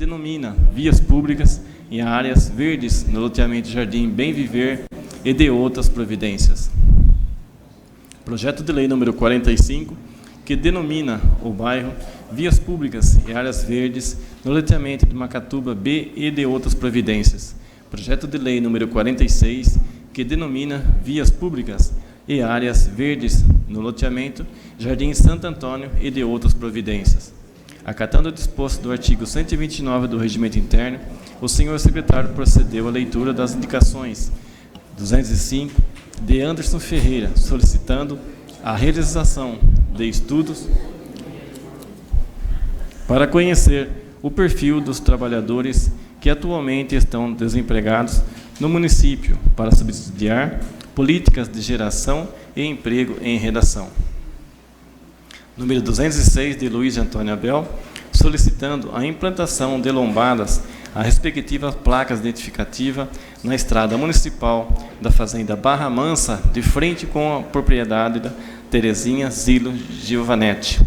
denomina vias públicas e áreas verdes no loteamento Jardim Bem Viver e de outras providências. Projeto de lei número 45, que denomina o bairro vias públicas e áreas verdes no loteamento de Macatuba B e de outras providências. Projeto de lei número 46, que denomina vias públicas e áreas verdes no loteamento Jardim Santo Antônio e de outras providências. Acatando o disposto do artigo 129 do Regimento Interno, o senhor secretário procedeu à leitura das indicações 205 de Anderson Ferreira, solicitando a realização de estudos para conhecer o perfil dos trabalhadores que atualmente estão desempregados no município para subsidiar políticas de geração e emprego em redação. Número 206, de Luiz Antônio Abel, solicitando a implantação de lombadas a respectivas placas identificativas na estrada municipal da Fazenda Barra Mansa, de frente com a propriedade da Terezinha Zilo Giovanetti.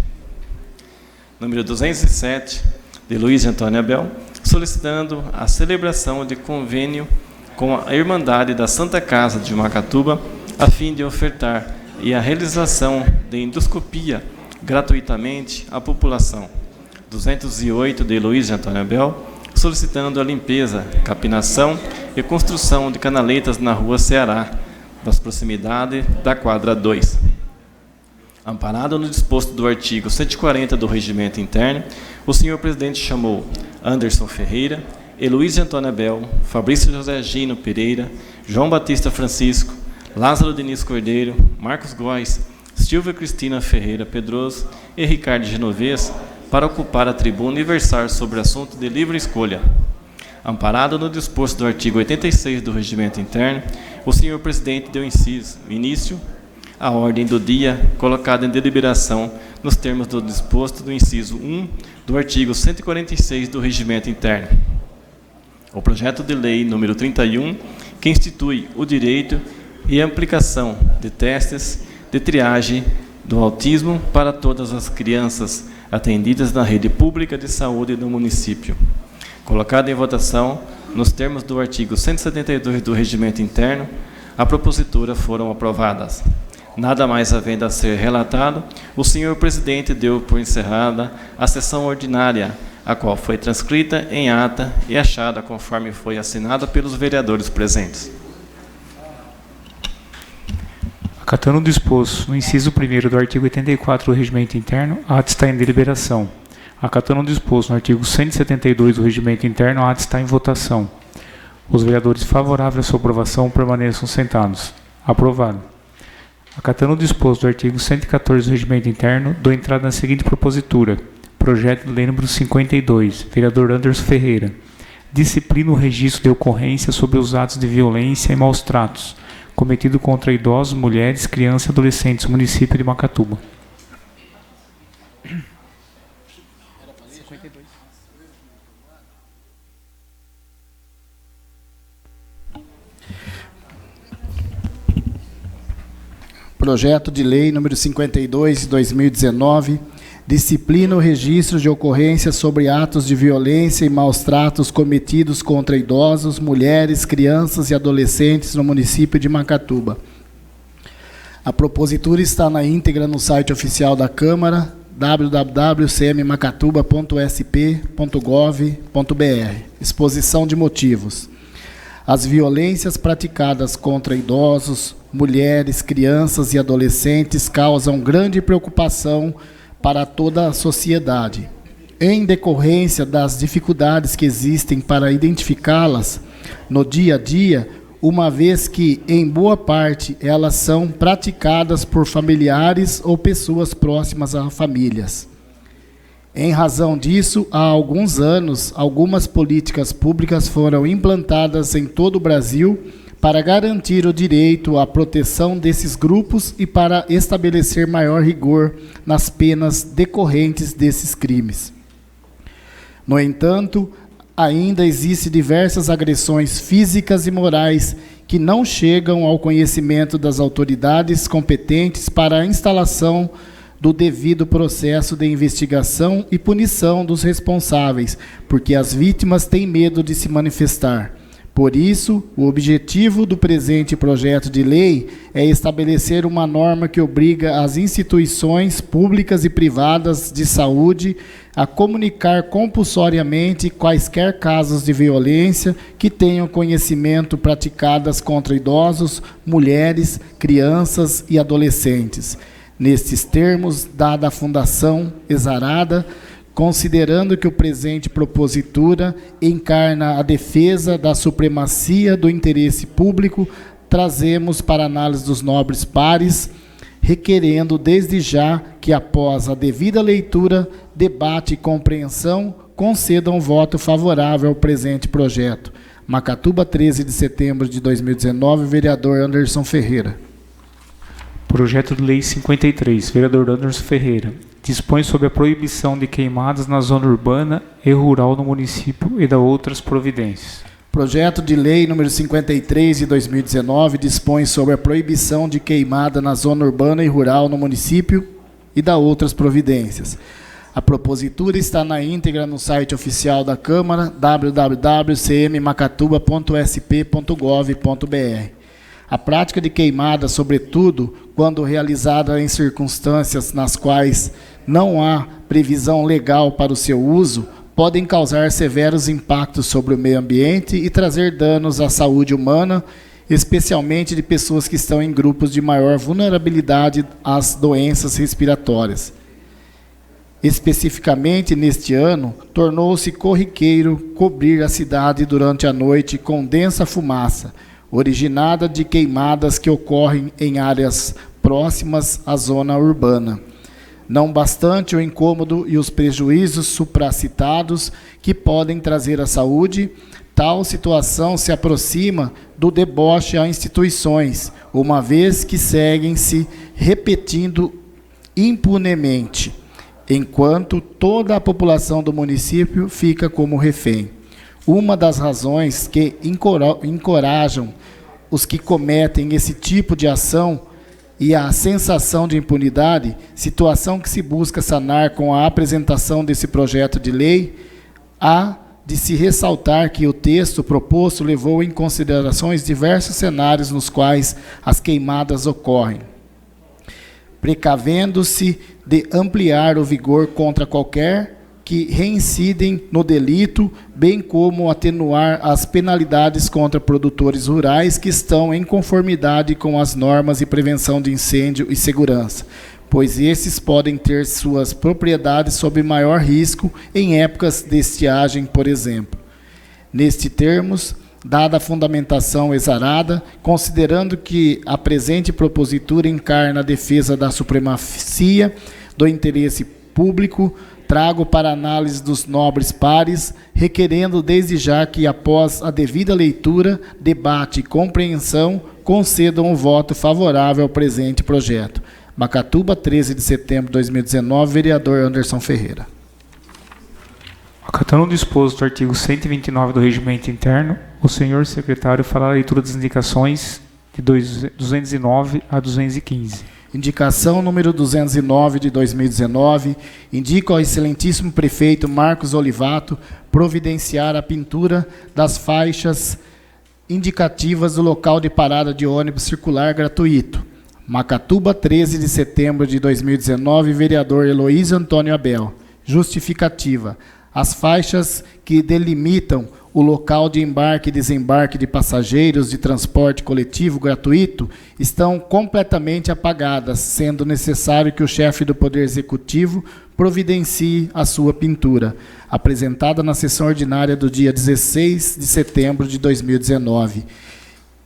Número 207, de Luiz Antônio Abel, solicitando a celebração de convênio com a Irmandade da Santa Casa de Macatuba, a fim de ofertar e a realização de endoscopia gratuitamente à população. 208, de Luiz Antônio Abel, solicitando a limpeza, capinação e construção de canaletas na rua Ceará, das proximidades da quadra 2. Amparado no disposto do artigo 140 do Regimento Interno, o senhor presidente chamou Anderson Ferreira, Luiz Antônio Abel, Fabrício José Gino Pereira, João Batista Francisco, Lázaro Diniz Cordeiro, Marcos Góes, Silvia Cristina Ferreira Pedroso e Ricardo Genovez para ocupar a tribuna e versar sobre o assunto de livre escolha. Amparado no disposto do artigo 86 do Regimento Interno, o senhor presidente deu início à ordem do dia colocada em deliberação nos termos do disposto do inciso 1 do artigo 146 do Regimento Interno. O projeto de lei número 31, que institui o direito e a aplicação de testes de triagem do autismo para todas as crianças atendidas na rede pública de saúde do município. Colocado em votação, nos termos do artigo 172 do Regimento Interno, a propositura foram aprovadas. Nada mais havendo a ser relatado, o senhor presidente deu por encerrada a sessão ordinária, a qual foi transcrita em ata e achada conforme foi assinada pelos vereadores presentes. Acatando o disposto no inciso 1º do artigo 84 do Regimento Interno, a ata está em deliberação. Acatando o disposto no artigo 172 do Regimento Interno, a ata está em votação. Os vereadores favoráveis à sua aprovação permaneçam sentados. Aprovado. Acatando o disposto do artigo 114 do Regimento Interno, dou entrada na seguinte propositura. Projeto de lei número 52, vereador Anderson Ferreira. Disciplina o registro de ocorrência sobre os atos de violência e maus tratos cometido contra idosos, mulheres, crianças e adolescentes no município de Macatuba. Projeto de lei número 52 de 2019, disciplina o registro de ocorrências sobre atos de violência e maus tratos cometidos contra idosos, mulheres, crianças e adolescentes no município de Macatuba. A propositura está na íntegra no site oficial da Câmara, www.cmmacatuba.sp.gov.br. Exposição de motivos. As violências praticadas contra idosos, mulheres, crianças e adolescentes causam grande preocupação para toda a sociedade. Em decorrência das dificuldades que existem para identificá-las no dia a dia, uma vez que, em boa parte, elas são praticadas por familiares ou pessoas próximas a famílias. Em razão disso, há alguns anos, algumas políticas públicas foram implantadas em todo o Brasil para garantir o direito à proteção desses grupos e para estabelecer maior rigor nas penas decorrentes desses crimes. No entanto, ainda existem diversas agressões físicas e morais que não chegam ao conhecimento das autoridades competentes para a instalação do devido processo de investigação e punição dos responsáveis, porque as vítimas têm medo de se manifestar. Por isso, o objetivo do presente projeto de lei é estabelecer uma norma que obriga as instituições públicas e privadas de saúde a comunicar compulsoriamente quaisquer casos de violência que tenham conhecimento praticadas contra idosos, mulheres, crianças e adolescentes. Nestes termos, dada a Fundação Exarada, considerando que o presente propositura encarna a defesa da supremacia do interesse público, trazemos para análise dos nobres pares, requerendo desde já que, após a devida leitura, debate e compreensão, concedam voto favorável ao presente projeto. Macatuba, 13 de setembro de 2019, vereador Anderson Ferreira. Projeto de Lei 53, vereador Anderson Ferreira. Dispõe sobre a proibição de queimadas na zona urbana e rural no município e da outras providências. Projeto de Lei número 53 de 2019 dispõe sobre a proibição de queimada na zona urbana e rural no município e da outras providências. A propositura está na íntegra no site oficial da Câmara, www.cmmacatuba.sp.gov.br. A prática de queimada, sobretudo quando realizada em circunstâncias nas quais não há previsão legal para o seu uso, podem causar severos impactos sobre o meio ambiente e trazer danos à saúde humana, especialmente de pessoas que estão em grupos de maior vulnerabilidade às doenças respiratórias. Especificamente neste ano, tornou-se corriqueiro cobrir a cidade durante a noite com densa fumaça, originada de queimadas que ocorrem em áreas próximas à zona urbana. Não bastante o incômodo e os prejuízos supracitados que podem trazer à saúde, tal situação se aproxima do deboche a instituições, uma vez que seguem se repetindo impunemente, enquanto toda a população do município fica como refém. Uma das razões que encorajam os que cometem esse tipo de ação e a sensação de impunidade, situação que se busca sanar com a apresentação desse projeto de lei, há de se ressaltar que o texto proposto levou em considerações diversos cenários nos quais as queimadas ocorrem, precavendo-se de ampliar o vigor contra qualquer que reincidem no delito, bem como atenuar as penalidades contra produtores rurais que estão em conformidade com as normas de prevenção de incêndio e segurança, pois esses podem ter suas propriedades sob maior risco em épocas de estiagem, por exemplo. Neste termos, dada a fundamentação exarada, considerando que a presente propositura encarna a defesa da supremacia do interesse público, trago para análise dos nobres pares, requerendo desde já que, após a devida leitura, debate e compreensão, concedam um voto favorável ao presente projeto. Macatuba, 13 de setembro de 2019, vereador Anderson Ferreira. Acatando o disposto do artigo 129 do Regimento Interno, o senhor secretário fará a leitura das indicações de 209 a 215. Indicação número 209 de 2019, indica ao excelentíssimo prefeito Marcos Olivato providenciar a pintura das faixas indicativas do local de parada de ônibus circular gratuito. Macatuba, 13 de setembro de 2019, vereador Heloísio Antônio Abel. Justificativa. As faixas que delimitam o local de embarque e desembarque de passageiros de transporte coletivo gratuito estão completamente apagadas, sendo necessário que o chefe do Poder Executivo providencie a sua pintura, apresentada na sessão ordinária do dia 16 de setembro de 2019.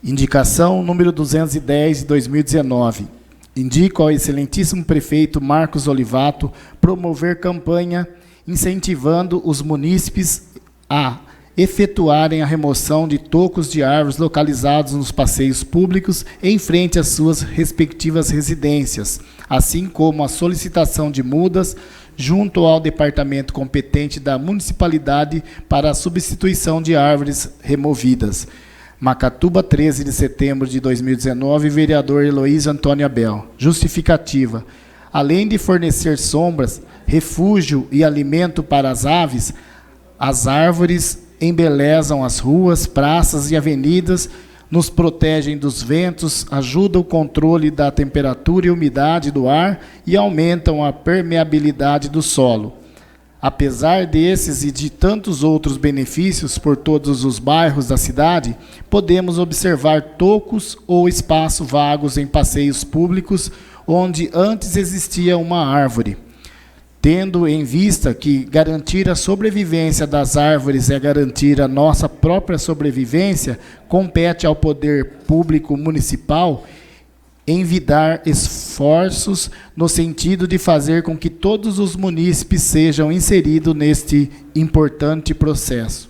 Indicação número 210 de 2019. Indico ao excelentíssimo prefeito Marcos Olivato promover campanha incentivando os munícipes a efetuarem a remoção de tocos de árvores localizados nos passeios públicos em frente às suas respectivas residências, assim como a solicitação de mudas junto ao departamento competente da municipalidade para a substituição de árvores removidas. Macatuba, 13 de setembro de 2019, vereador Heloísio Antônio Abel. Justificativa. além de fornecer sombras, refúgio e alimento para as aves, as árvores embelezam as ruas, praças e avenidas, nos protegem dos ventos, ajudam o controle da temperatura e umidade do ar e aumentam a permeabilidade do solo. Apesar desses e de tantos outros benefícios por todos os bairros da cidade, podemos observar tocos ou espaços vagos em passeios públicos onde antes existia uma árvore. Tendo em vista que garantir a sobrevivência das árvores é garantir a nossa própria sobrevivência, compete ao poder público municipal envidar esforços no sentido de fazer com que todos os munícipes sejam inseridos neste importante processo.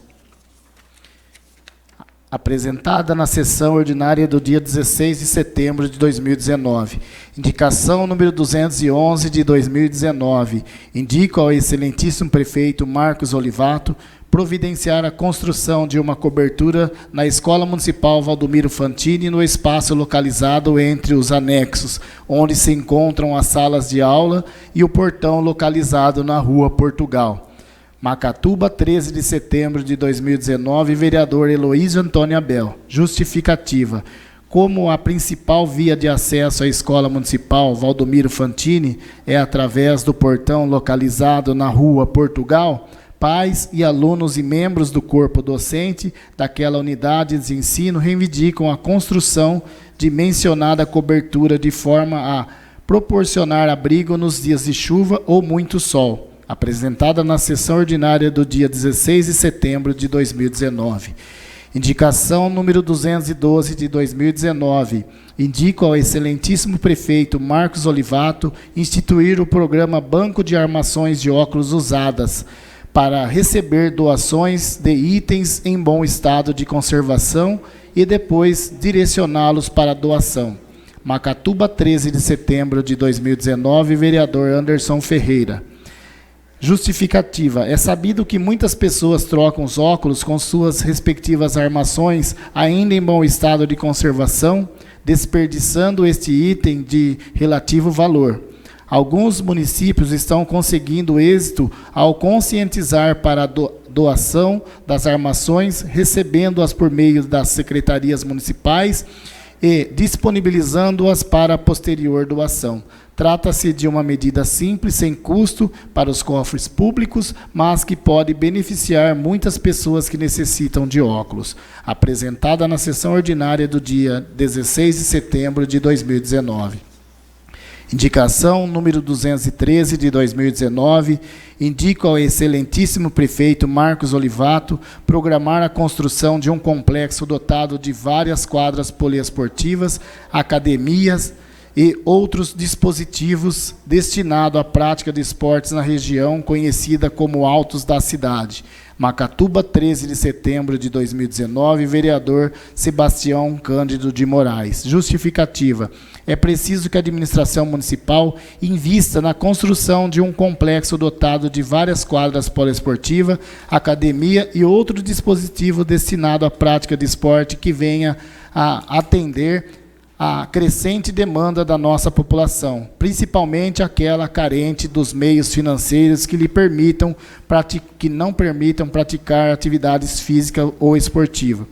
Apresentada na sessão ordinária do dia 16 de setembro de 2019. Indicação número 211 de 2019. Indico ao excelentíssimo prefeito Marcos Olivato providenciar a construção de uma cobertura na Escola Municipal Valdomiro Fantini no espaço localizado entre os anexos, onde se encontram as salas de aula e o portão localizado na Rua Portugal. Macatuba, 13 de setembro de 2019, vereador Heloísio Antônio Abel. Justificativa. Como a principal via de acesso à Escola Municipal Valdomiro Fantini é através do portão localizado na Rua Portugal, pais e alunos e membros do corpo docente daquela unidade de ensino reivindicam a construção de mencionada cobertura de forma a proporcionar abrigo nos dias de chuva ou muito sol. Apresentada na sessão ordinária do dia 16 de setembro de 2019. Indicação número 212 de 2019. Indico ao excelentíssimo prefeito Marcos Olivato instituir o programa Banco de Armações de Óculos Usadas para receber doações de itens em bom estado de conservação e depois direcioná-los para doação. Macatuba, 13 de setembro de 2019, vereador Anderson Ferreira. Justificativa. É sabido que muitas pessoas trocam os óculos com suas respectivas armações ainda em bom estado de conservação, desperdiçando este item de relativo valor. Alguns municípios estão conseguindo êxito ao conscientizar para a doação das armações, recebendo-as por meio das secretarias municipais e disponibilizando-as para a posterior doação. Trata-se de uma medida simples, sem custo para os cofres públicos, mas que pode beneficiar muitas pessoas que necessitam de óculos. Apresentada na sessão ordinária do dia 16 de setembro de 2019. Indicação número 213 de 2019. Indico ao excelentíssimo prefeito Marcos Olivato programar a construção de um complexo dotado de várias quadras poliesportivas, academias e outros dispositivos destinados à prática de esportes na região conhecida como Altos da Cidade. Macatuba, 13 de setembro de 2019, vereador Sebastião Cândido de Moraes. Justificativa. É preciso que a administração municipal invista na construção de um complexo dotado de várias quadras poliesportivas, academia e outro dispositivo destinado à prática de esporte que venha a atender a crescente demanda da nossa população, principalmente aquela carente dos meios financeiros que não permitam praticar atividades físicas ou esportivas.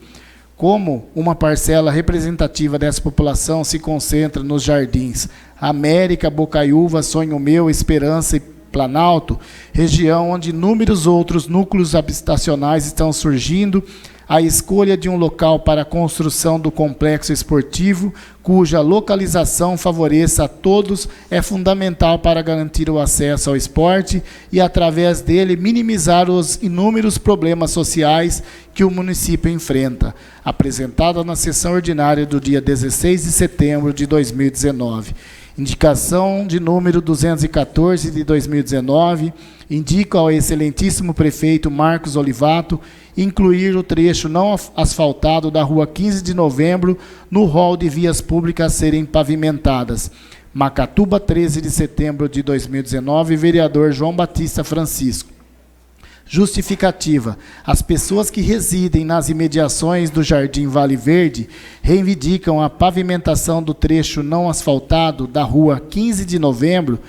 Como uma parcela representativa dessa população se concentra nos jardins América, Bocaiúva, Sonho Meu, Esperança e Planalto, região onde inúmeros outros núcleos habitacionais estão surgindo, a escolha de um local para a construção do complexo esportivo, cuja localização favoreça a todos, é fundamental para garantir o acesso ao esporte e, através dele, minimizar os inúmeros problemas sociais que o município enfrenta. Apresentada na sessão ordinária do dia 16 de setembro de 2019. Indicação de número 214 de 2019, indica ao excelentíssimo prefeito Marcos Olivato incluir o trecho não asfaltado da Rua 15 de Novembro no rol de vias públicas a serem pavimentadas. Macatuba, 13 de setembro de 2019, vereador João Batista Francisco. Justificativa. As pessoas que residem nas imediações do Jardim Vale Verde reivindicam a pavimentação do trecho não asfaltado da rua 15 de novembro.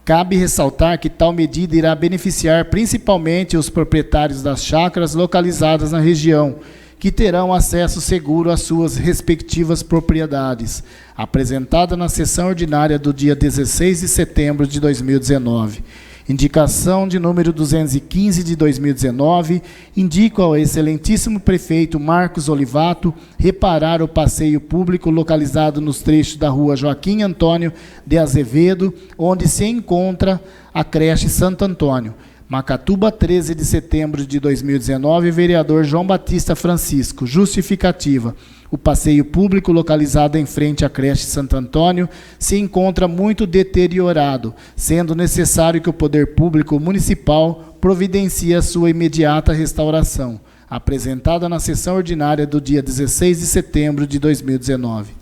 Cabe ressaltar que tal medida irá beneficiar principalmente os proprietários das chácaras localizadas na região, que terão acesso seguro às suas respectivas propriedades, apresentada na sessão ordinária do dia 16 de setembro de 2019. Indicação de número 215 de 2019, indico ao excelentíssimo prefeito Marcos Olivato reparar o passeio público localizado nos trechos da rua Joaquim Antônio de Azevedo, onde se encontra a creche Santo Antônio. Macatuba, 13 de setembro de 2019, vereador João Batista Francisco. Justificativa. O passeio público localizado em frente à creche Santo Antônio se encontra muito deteriorado, sendo necessário que o poder público municipal providencie a sua imediata restauração. Apresentada na sessão ordinária do dia 16 de setembro de 2019.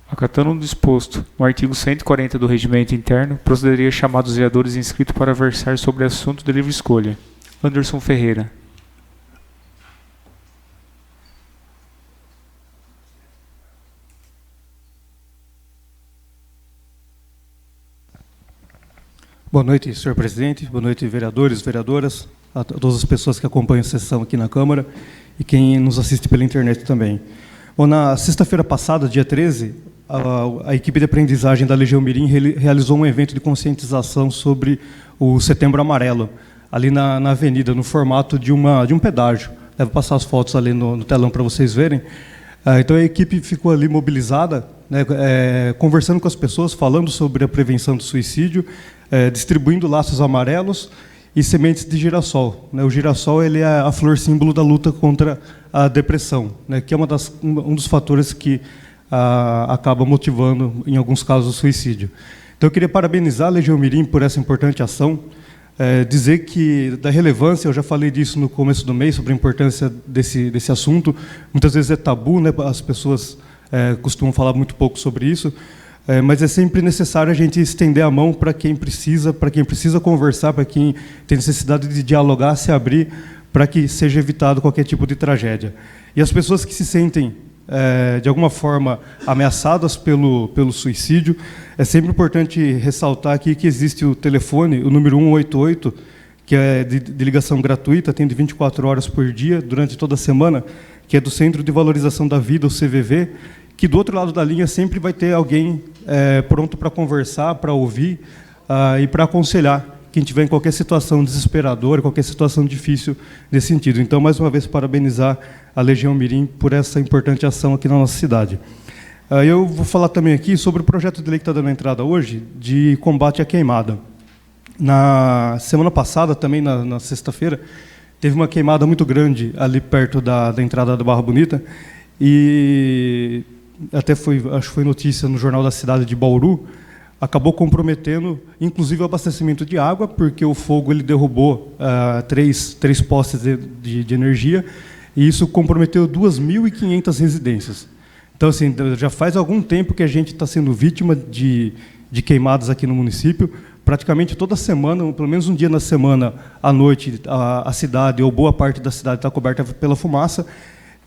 Acatando o disposto no artigo 140 do Regimento Interno, procederia a chamar os vereadores inscritos para versar sobre assunto de livre escolha. Anderson Ferreira. Boa noite, senhor presidente. Boa noite, vereadores, vereadoras, a todas as pessoas que acompanham a sessão aqui na Câmara e quem nos assiste pela internet também. Bom, na sexta-feira passada, dia 13, a equipe de aprendizagem da Legião Mirim realizou um evento de conscientização sobre o Setembro Amarelo, ali na avenida, no formato de um pedágio. Devo passar as fotos ali no telão para vocês verem. Então, a equipe ficou ali mobilizada, né, conversando com as pessoas, falando sobre a prevenção do suicídio, distribuindo laços amarelos e sementes de girassol. O girassol ele é a flor símbolo da luta contra a depressão, né, que é um dos fatores que acaba motivando, em alguns casos, o suicídio. Então, eu queria parabenizar a Legião Mirim por essa importante ação, dizer que, da relevância, eu já falei disso no começo do mês, sobre a importância desse assunto. Muitas vezes é tabu, né, as pessoas costumam falar muito pouco sobre isso, mas é sempre necessário a gente estender a mão para quem precisa conversar, para quem tem necessidade de dialogar, se abrir, para que seja evitado qualquer tipo de tragédia. E as pessoas que se sentem, de alguma forma, ameaçadas pelo suicídio, é sempre importante ressaltar aqui que existe o telefone, o número 188, que é de ligação gratuita, atende 24 horas por dia, durante toda a semana, que é do Centro de Valorização da Vida, o CVV, que do outro lado da linha sempre vai ter alguém pronto para conversar, para ouvir e para aconselhar quem tiver em qualquer situação desesperadora, qualquer situação difícil nesse sentido. Então, mais uma vez, parabenizar a Legião Mirim por essa importante ação aqui na nossa cidade. Eu vou falar também aqui sobre o projeto de lei que está dando entrada hoje, de combate à queimada. Na semana passada, também na sexta-feira, teve uma queimada muito grande ali perto da entrada da Barra Bonita, e até acho que foi notícia no Jornal da Cidade de Bauru, acabou comprometendo, inclusive, o abastecimento de água, porque o fogo ele derrubou três postes de energia, e isso comprometeu 2.500 residências. Então, assim, já faz algum tempo que a gente está sendo vítima de queimadas aqui no município. Praticamente toda semana, pelo menos um dia na semana, à noite, a cidade, ou boa parte da cidade, está coberta pela fumaça,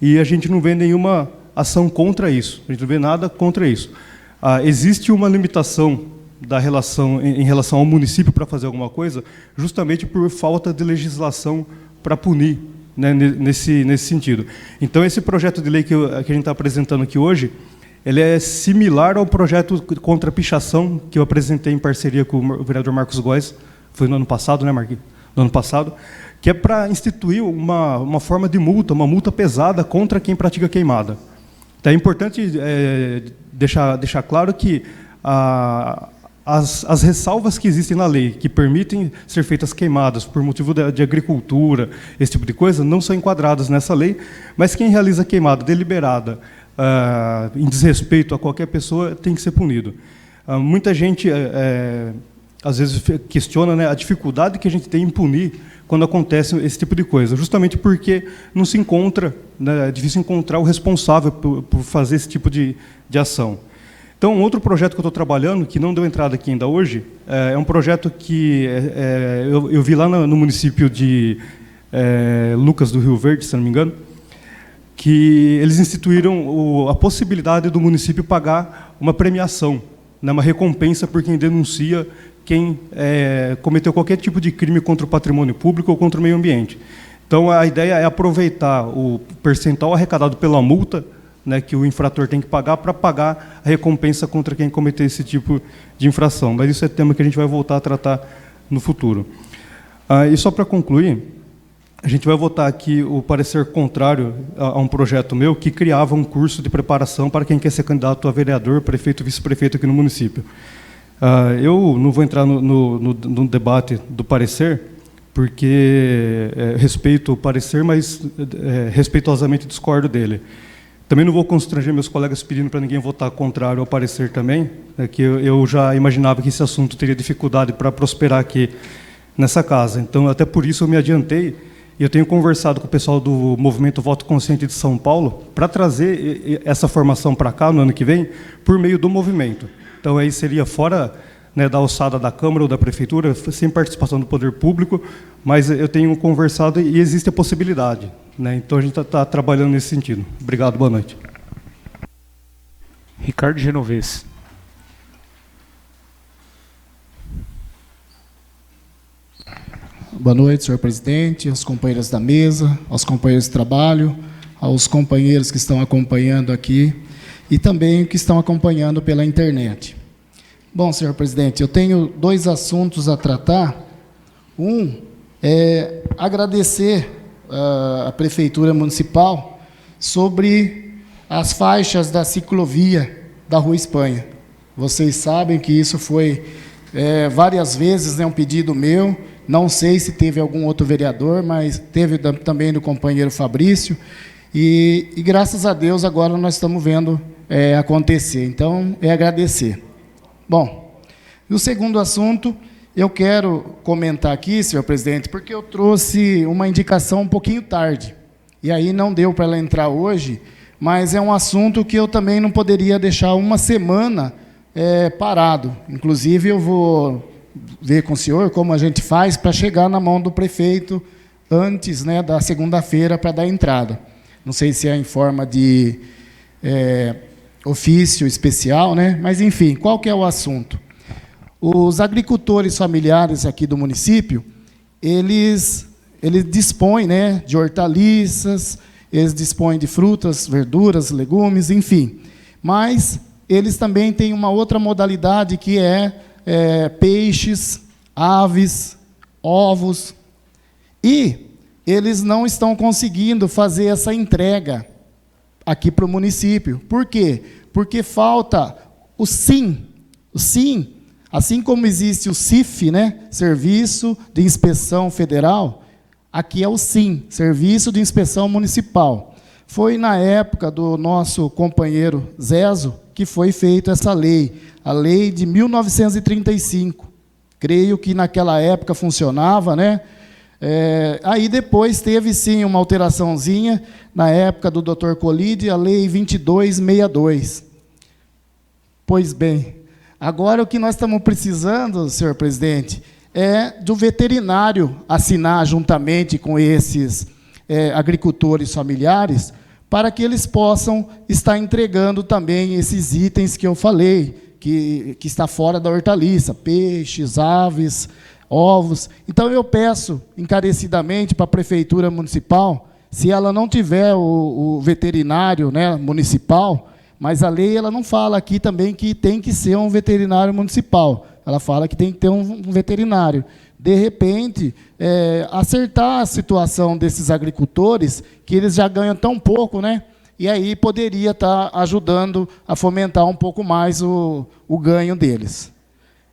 e a gente não vê nenhuma ação contra isso, a gente não vê nada contra isso. Existe uma limitação em relação ao município para fazer alguma coisa, justamente por falta de legislação para punir, né, nesse sentido. Então, esse projeto de lei que a gente está apresentando aqui hoje, ele é similar ao projeto contra a pichação que eu apresentei em parceria com o vereador Marcos Góes, foi no ano passado, né, Marquinhos? No ano passado, que é para instituir uma forma de multa, uma multa pesada contra quem pratica queimada. Então, é importante deixar claro que as ressalvas que existem na lei, que permitem ser feitas queimadas por motivo de agricultura, esse tipo de coisa, não são enquadradas nessa lei, mas quem realiza queimada deliberada, em desrespeito a qualquer pessoa, tem que ser punido. Muita gente, às vezes, questiona, né, a dificuldade que a gente tem em punir quando acontece esse tipo de coisa, justamente porque não se encontra, né, é difícil encontrar o responsável por fazer esse tipo de ação. Então, outro projeto que eu estou trabalhando, que não deu entrada aqui ainda hoje, é um projeto que eu vi lá no município de Lucas do Rio Verde, se não me engano, que eles instituíram a possibilidade do município pagar uma premiação, né, uma recompensa por quem denuncia quem cometeu qualquer tipo de crime contra o patrimônio público ou contra o meio ambiente. Então, a ideia é aproveitar o percentual arrecadado pela multa, né, que o infrator tem que pagar, para pagar a recompensa contra quem cometer esse tipo de infração. Mas isso é tema que a gente vai voltar a tratar no futuro. E só para concluir, a gente vai votar aqui o parecer contrário a um projeto meu que criava um curso de preparação para quem quer ser candidato a vereador, prefeito, vice-prefeito aqui no município. Eu não vou entrar no debate do parecer, porque respeito o parecer, mas respeitosamente discordo dele. Também não vou constranger meus colegas pedindo para ninguém votar contrário ao parecer também, que eu já imaginava que esse assunto teria dificuldade para prosperar aqui nessa casa. Então, até por isso eu me adiantei, e eu tenho conversado com o pessoal do Movimento Voto Consciente de São Paulo para trazer essa formação para cá no ano que vem, por meio do movimento. Então, aí seria fora, né, da alçada da Câmara ou da Prefeitura, sem participação do poder público, mas eu tenho conversado e existe a possibilidade, né? Então, a gente está trabalhando nesse sentido. Obrigado, boa noite. Ricardo Genovese. Boa noite, senhor presidente, aos companheiros da mesa, aos companheiros de trabalho, aos companheiros que estão acompanhando aqui e também que estão acompanhando pela internet. Bom, senhor presidente, eu tenho 2 assuntos a tratar. Um é agradecer à Prefeitura Municipal sobre as faixas da ciclovia da Rua Espanha. Vocês sabem que isso foi várias vezes, né, um pedido meu. Não sei se teve algum outro vereador, mas teve também do companheiro Fabrício. E graças a Deus, agora nós estamos vendo acontecer. Então, agradecer. Bom, e o segundo assunto, eu quero comentar aqui, senhor presidente, porque eu trouxe uma indicação um pouquinho tarde. E aí não deu para ela entrar hoje, mas é um assunto que eu também não poderia deixar uma semana parado. Inclusive, eu vou ver com o senhor como a gente faz para chegar na mão do prefeito antes, né, da segunda-feira para dar entrada. Não sei se é em forma de ofício especial, né? Mas, enfim, qual que é o assunto? Os agricultores familiares aqui do município, eles dispõem, né, de hortaliças, eles dispõem de frutas, verduras, legumes, enfim. Mas eles também têm uma outra modalidade que peixes, aves, ovos, e eles não estão conseguindo fazer essa entrega aqui para o município. Por quê? Porque falta o SIM. O SIM, assim como existe o CIF, né, Serviço de Inspeção Federal, aqui é o SIM, Serviço de Inspeção Municipal. Foi na época do nosso companheiro Zezo que foi feita essa lei, a lei de 1935. Creio que naquela época funcionava, né? Aí depois teve, sim, uma alteraçãozinha, na época do Dr. Colide, a lei 2262. Pois bem, agora o que nós estamos precisando, senhor presidente, é do veterinário assinar juntamente com esses agricultores familiares, para que eles possam estar entregando também esses itens que eu falei, que está fora da hortaliça, peixes, aves, ovos. Então, eu peço encarecidamente para a Prefeitura Municipal, se ela não tiver o veterinário, né, municipal, mas a lei ela não fala aqui também que tem que ser um veterinário municipal, ela fala que tem que ter um veterinário. De repente, acertar a situação desses agricultores, que eles já ganham tão pouco, né? E aí poderia estar ajudando a fomentar um pouco mais o ganho deles.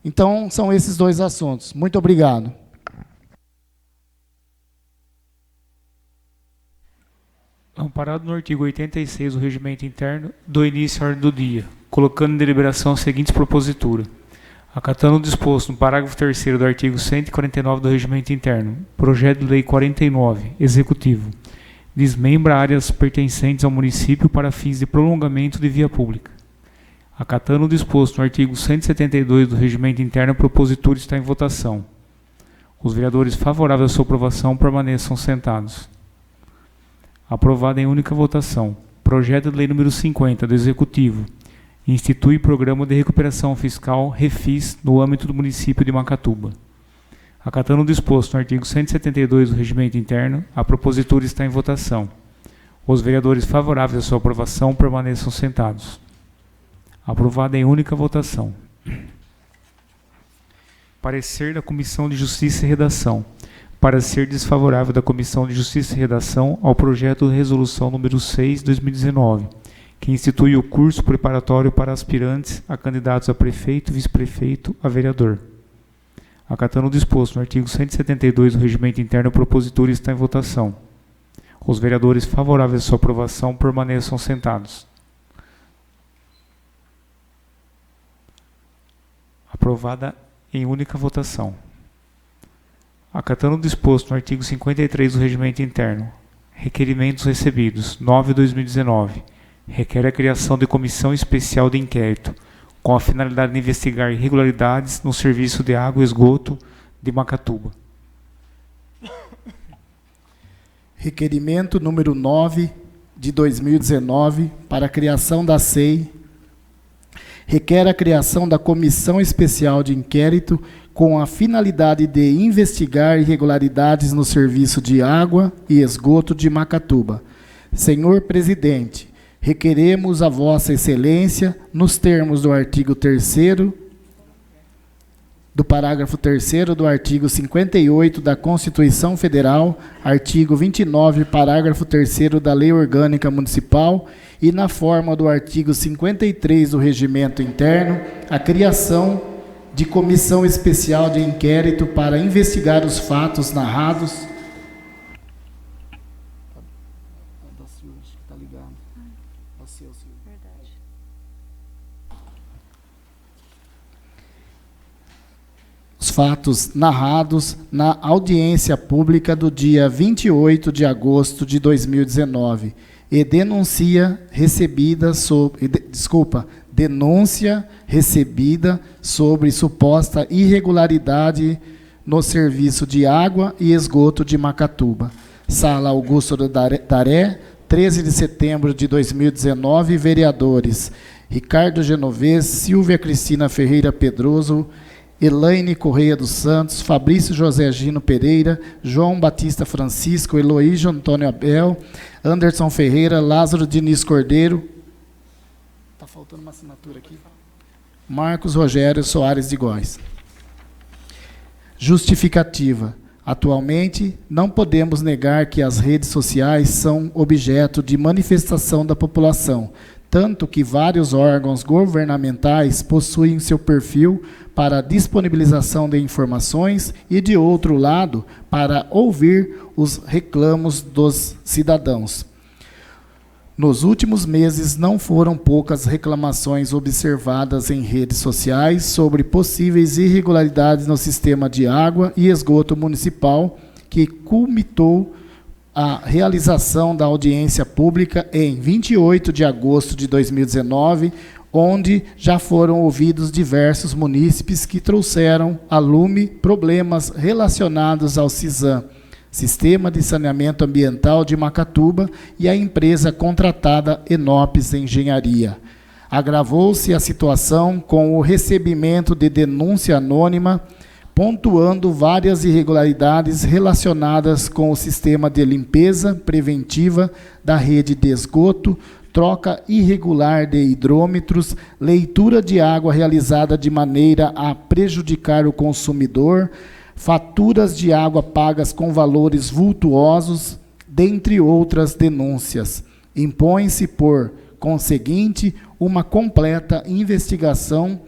Então, são esses 2 assuntos. Muito obrigado. Amparado no artigo 86 do Regimento Interno, dou início à ordem do dia, colocando em deliberação a seguinte propositura. Acatando o disposto no parágrafo 3º do artigo 149 do Regimento Interno, projeto de lei 49, executivo, desmembra áreas pertencentes ao município para fins de prolongamento de via pública. Acatando o disposto no artigo 172 do Regimento Interno, a propositura está em votação. Os vereadores favoráveis à sua aprovação permaneçam sentados. Aprovado em única votação. Projeto de Lei número 50 do Executivo. Institui Programa de Recuperação Fiscal (Refis) no âmbito do município de Macatuba. Acatando o disposto no artigo 172 do Regimento Interno, a propositura está em votação. Os vereadores favoráveis à sua aprovação permaneçam sentados. Aprovado em única votação. Parecer da Comissão de Justiça e Redação. Parecer desfavorável da Comissão de Justiça e Redação ao projeto de resolução número 6/2019, que institui o curso preparatório para aspirantes a candidatos a prefeito, vice-prefeito, a vereador. Acatando o disposto no artigo 172 do Regimento Interno, a propositura está em votação. Os vereadores favoráveis à sua aprovação permaneçam sentados. Aprovada em única votação. Acatando o disposto no artigo 53 do Regimento Interno, requerimentos recebidos, 9/2019, requer a criação de comissão especial de inquérito, com a finalidade de investigar irregularidades no serviço de água e esgoto de Macatuba. Requerimento número 9 de 2019 para a criação da SEI. Requer a criação da Comissão Especial de Inquérito com a finalidade de investigar irregularidades no serviço de água e esgoto de Macatuba. Senhor Presidente, requeremos a Vossa Excelência, nos termos do artigo 3º, do parágrafo 3º do artigo 58 da Constituição Federal, artigo 29, parágrafo 3º da Lei Orgânica Municipal e na forma do artigo 53 do Regimento Interno, a criação de comissão especial de inquérito para investigar os fatos narrados. Os fatos narrados na audiência pública do dia 28 de agosto de 2019 e denúncia recebida sobre suposta irregularidade no serviço de água e esgoto de Macatuba. Sala Augusto do Daré, 13 de setembro de 2019, vereadores Ricardo Genovez, Silvia Cristina Ferreira Pedroso, Elaine Correia dos Santos, Fabrício José Gino Pereira, João Batista Francisco, Eloísio Antônio Abel, Anderson Ferreira, Lázaro Diniz Cordeiro. Está faltando uma assinatura aqui. Marcos Rogério Soares de Góes. Justificativa. Atualmente, não podemos negar que as redes sociais são objeto de manifestação da população, tanto que vários órgãos governamentais possuem seu perfil para a disponibilização de informações e, de outro lado, para ouvir os reclamos dos cidadãos. Nos últimos meses, não foram poucas reclamações observadas em redes sociais sobre possíveis irregularidades no sistema de água e esgoto municipal, que culminou a realização da audiência pública em 28 de agosto de 2019, onde já foram ouvidos diversos munícipes que trouxeram a lume problemas relacionados ao CISAM, Sistema de Saneamento Ambiental de Macatuba, e a empresa contratada Enopes Engenharia. Agravou-se a situação com o recebimento de denúncia anônima, pontuando várias irregularidades relacionadas com o sistema de limpeza preventiva da rede de esgoto, troca irregular de hidrômetros, leitura de água realizada de maneira a prejudicar o consumidor, faturas de água pagas com valores vultuosos, dentre outras denúncias. Impõe-se, por conseguinte, uma completa investigação,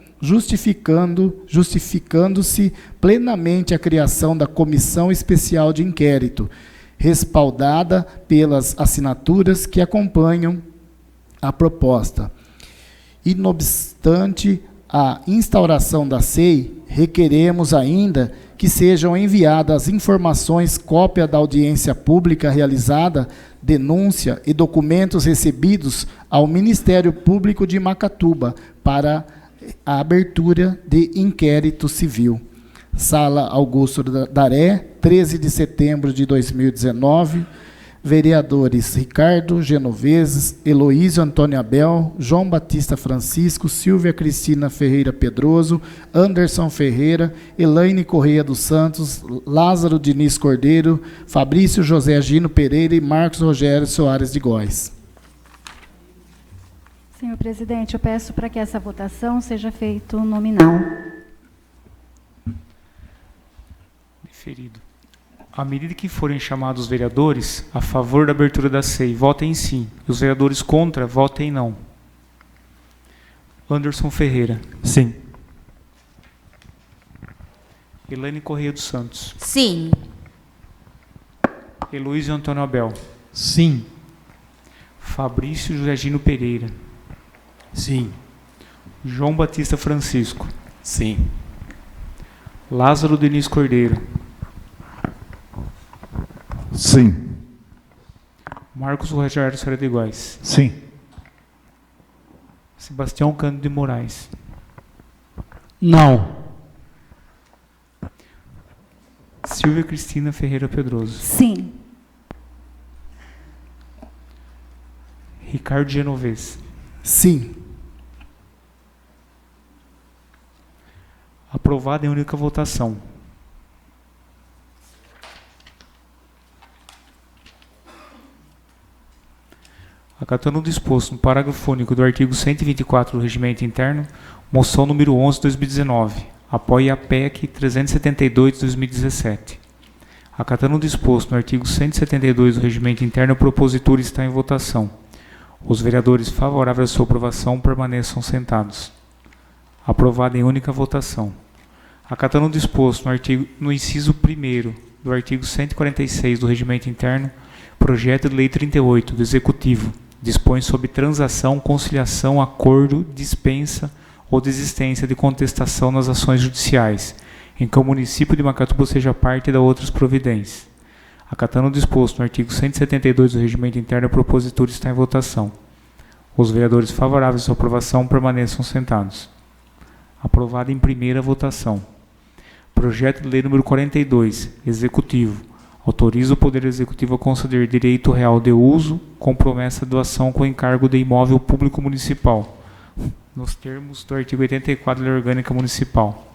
justificando-se plenamente a criação da Comissão Especial de Inquérito, respaldada pelas assinaturas que acompanham a proposta. E, não obstante a instauração da SEI, requeremos ainda que sejam enviadas informações, cópia da audiência pública realizada, denúncia e documentos recebidos ao Ministério Público de Macatuba para a abertura de inquérito civil. Sala Augusto Daré, 13 de setembro de 2019. Vereadores Ricardo Genoveses, Heloísio Antônio Abel, João Batista Francisco, Silvia Cristina Ferreira Pedroso, Anderson Ferreira, Elaine Correia dos Santos, Lázaro Diniz Cordeiro, Fabrício José Gino Pereira e Marcos Rogério Soares de Góes. Senhor presidente, eu peço para que essa votação seja feita nominal. Deferido. À medida que forem chamados os vereadores a favor da abertura da SEI, votem sim. E os vereadores contra, votem não. Anderson Ferreira. Sim. Elaine Correia dos Santos. Sim. Heloísio Antônio Abel. Sim. Fabrício José Gino Pereira. Sim. João Batista Francisco. Sim. Lázaro Diniz Cordeiro. Sim. Marcos Rogério Soares de Góes. Sim. Sebastião Cândido de Moraes. Não. Silvia Cristina Ferreira Pedroso. Sim. Ricardo Genoveses. Sim. Aprovado em única votação. Acatando o disposto no parágrafo único do artigo 124 do Regimento Interno, moção número 11 de 2019, apoia a PEC 372 de 2017. Acatando o disposto no artigo 172 do Regimento Interno, o propositor está em votação. Os vereadores favoráveis à sua aprovação permaneçam sentados. Aprovado em única votação. Acatando o disposto no inciso 1º do artigo 146 do Regimento Interno, projeto de lei 38 do Executivo dispõe sobre transação, conciliação, acordo, dispensa ou desistência de contestação nas ações judiciais, em que o município de Macatuba seja parte da outras providências. Acatando o disposto no artigo 172 do Regimento Interno, o propositor está em votação. Os vereadores favoráveis à sua aprovação permaneçam sentados. Aprovado em primeira votação. Projeto de lei número 42, Executivo. Autoriza o Poder Executivo a conceder direito real de uso com promessa de doação com encargo de imóvel público municipal, nos termos do artigo 84 da Lei Orgânica Municipal.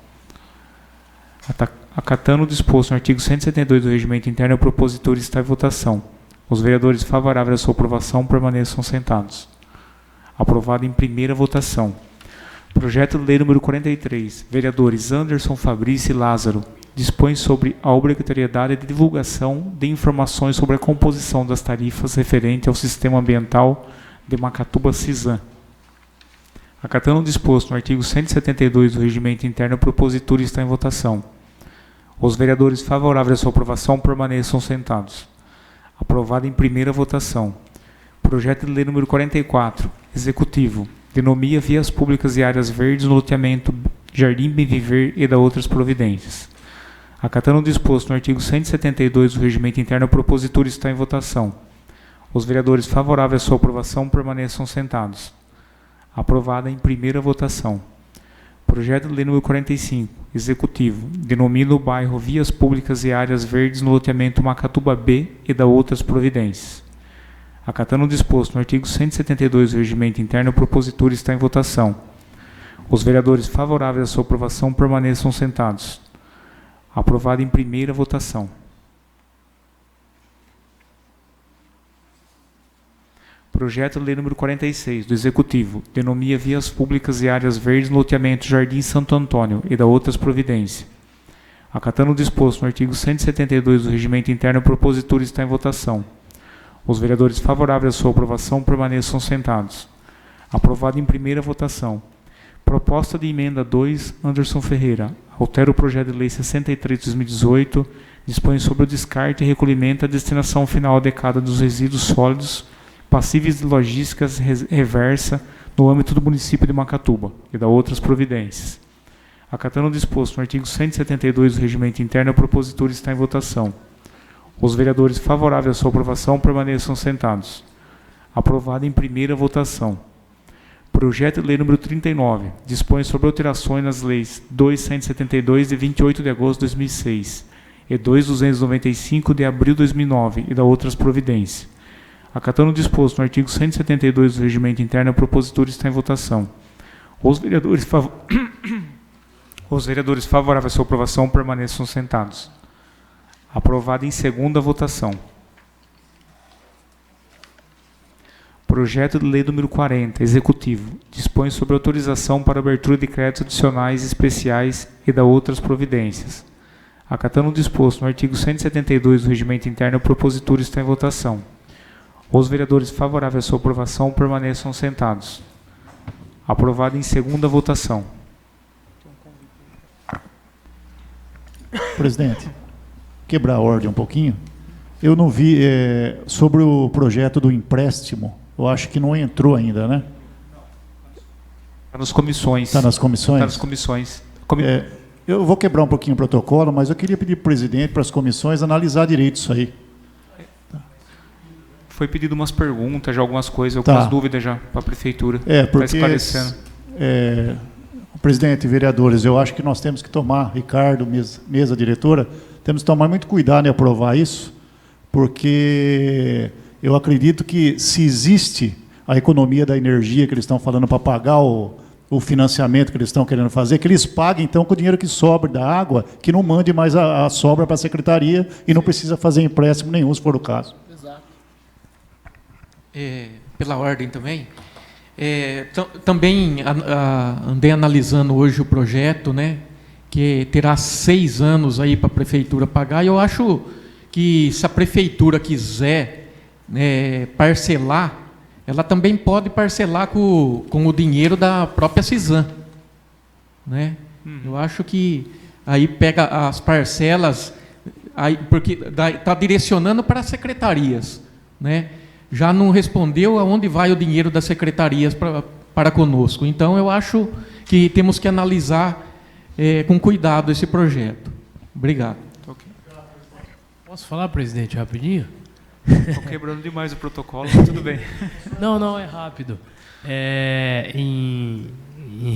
Acatando o disposto no artigo 172 do Regimento Interno, o propositor está em votação. Os vereadores favoráveis à sua aprovação permaneçam sentados. Aprovado em primeira votação. Projeto de lei número 43. Vereadores Anderson, Fabrício e Lázaro. Dispõe sobre a obrigatoriedade de divulgação de informações sobre a composição das tarifas referente ao sistema ambiental de Macatuba-Cisan. Acatando o disposto no artigo 172 do Regimento Interno, o propositor está em votação. Os vereadores favoráveis à sua aprovação permaneçam sentados. Aprovado em primeira votação. Projeto de lei número 44, Executivo. Denomia vias públicas e áreas verdes no loteamento Jardim Bem Viver e da outras providências. Acatando o disposto no artigo 172 do Regimento Interno, o propositor está em votação. Os vereadores favoráveis à sua aprovação permaneçam sentados. Aprovada em primeira votação. Projeto de lei número 45, Executivo. Denomina o bairro vias públicas e áreas verdes no loteamento Macatuba B e da outras providências. Acatando o disposto no artigo 172 do Regimento Interno, o propositor está em votação. Os vereadores favoráveis à sua aprovação permaneçam sentados. Aprovado em primeira votação. Projeto de lei número 46, do Executivo. Denomia vias públicas e áreas verdes no loteamento Jardim Santo Antônio e da outras providências. Acatando o disposto no artigo 172 do Regimento Interno, o propositor está em votação. Os vereadores favoráveis à sua aprovação permaneçam sentados. Aprovado em primeira votação. Proposta de emenda 2, Anderson Ferreira. Altera o projeto de lei 63 de 2018, dispõe sobre o descarte e recolhimento à destinação final adequada dos resíduos sólidos passíveis de logística reversa no âmbito do município de Macatuba e da outras providências. Acatando o disposto no artigo 172 do Regimento Interno, o propositor está em votação. Os vereadores favoráveis à sua aprovação permaneçam sentados. Aprovado em primeira votação. Projeto de Lei número 39. Dispõe sobre alterações nas leis 2.172 de 28 de agosto de 2006 e 2.295 de abril de 2009 e da outras providências. Acatando o disposto no artigo 172 do Regimento Interno, o propositor está em votação. Os vereadores favoráveis à sua aprovação permaneçam sentados. Aprovado em segunda votação. Projeto de Lei número 40, Executivo. Dispõe sobre autorização para abertura de créditos adicionais especiais e da outras providências. Acatando o disposto no artigo 172 do Regimento Interno, o propositor está em votação. Os vereadores favoráveis à sua aprovação permaneçam sentados. Aprovado em segunda votação. Presidente, quebrar a ordem um pouquinho. Eu não vi sobre o projeto do empréstimo. Eu acho que não entrou ainda, né? Está nas comissões. Está nas comissões? Está nas comissões. Eu vou quebrar um pouquinho o protocolo, mas eu queria pedir para o presidente, para as comissões, analisar direito isso aí. Foi pedido umas perguntas, já algumas coisas, algumas dúvidas já para a prefeitura. Porque está esclarecendo. Presidente, vereadores, eu acho que nós temos que tomar, Ricardo, mesa diretora, temos que tomar muito cuidado em aprovar isso, porque eu acredito que se existe a economia da energia que eles estão falando para pagar o financiamento que eles estão querendo fazer, que eles paguem, então, com o dinheiro que sobra da água, que não mande mais a sobra para a secretaria e não precisa fazer empréstimo nenhum, se for o caso. Exato. Pela ordem também. Também andei analisando hoje o projeto, né, que terá 6 anos aí para a prefeitura pagar, e eu acho que se a prefeitura quiser parcelar, ela também pode parcelar com o dinheiro da própria CISAM, né? Eu acho que aí pega as parcelas, aí, porque está direcionando para as secretarias, né? Já não respondeu aonde vai o dinheiro das secretarias para conosco. Então, eu acho que temos que analisar com cuidado esse projeto. Obrigado. Posso falar, presidente, rapidinho? Estou quebrando demais o protocolo, mas tudo bem. Não, é rápido. Em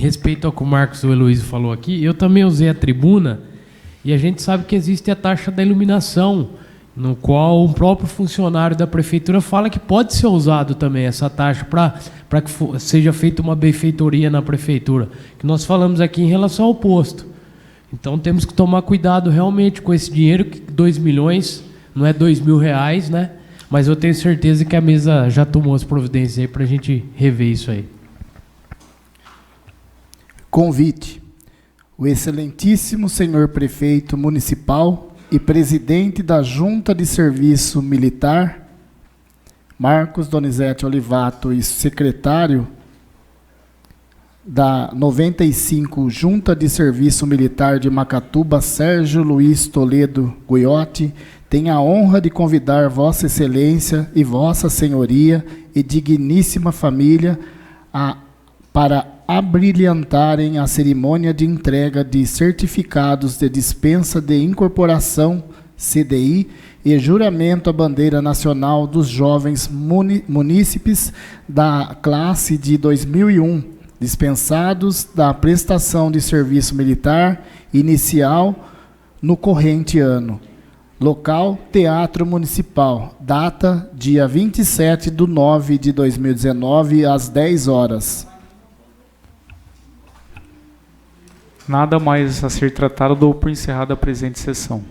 respeito ao que o Marcos e o Heloísio falou aqui, eu também usei a tribuna e a gente sabe que existe a taxa da iluminação, no qual o próprio funcionário da prefeitura fala que pode ser usado também essa taxa para que seja feita uma benfeitoria na prefeitura, que nós falamos aqui em relação ao posto. Então temos que tomar cuidado realmente com esse dinheiro, que 2 milhões não é 2 mil reais, né? Mas eu tenho certeza que a mesa já tomou as providências aí para a gente rever isso aí. Convite. O excelentíssimo senhor prefeito municipal e presidente da Junta de Serviço Militar, Marcos Donizete Olivato, e secretário da 95 Junta de Serviço Militar de Macatuba, Sérgio Luiz Toledo Guiotti, tem a honra de convidar Vossa Excelência e Vossa Senhoria e digníssima família para abrilhantarem a cerimônia de entrega de certificados de dispensa de incorporação, CDI, e juramento à bandeira nacional dos jovens munícipes da classe de 2001, dispensados da prestação de serviço militar inicial no corrente ano. Local, Teatro Municipal. Data, dia 27/9/2019, às 10 horas. Nada mais a ser tratado, dou por encerrada a presente sessão.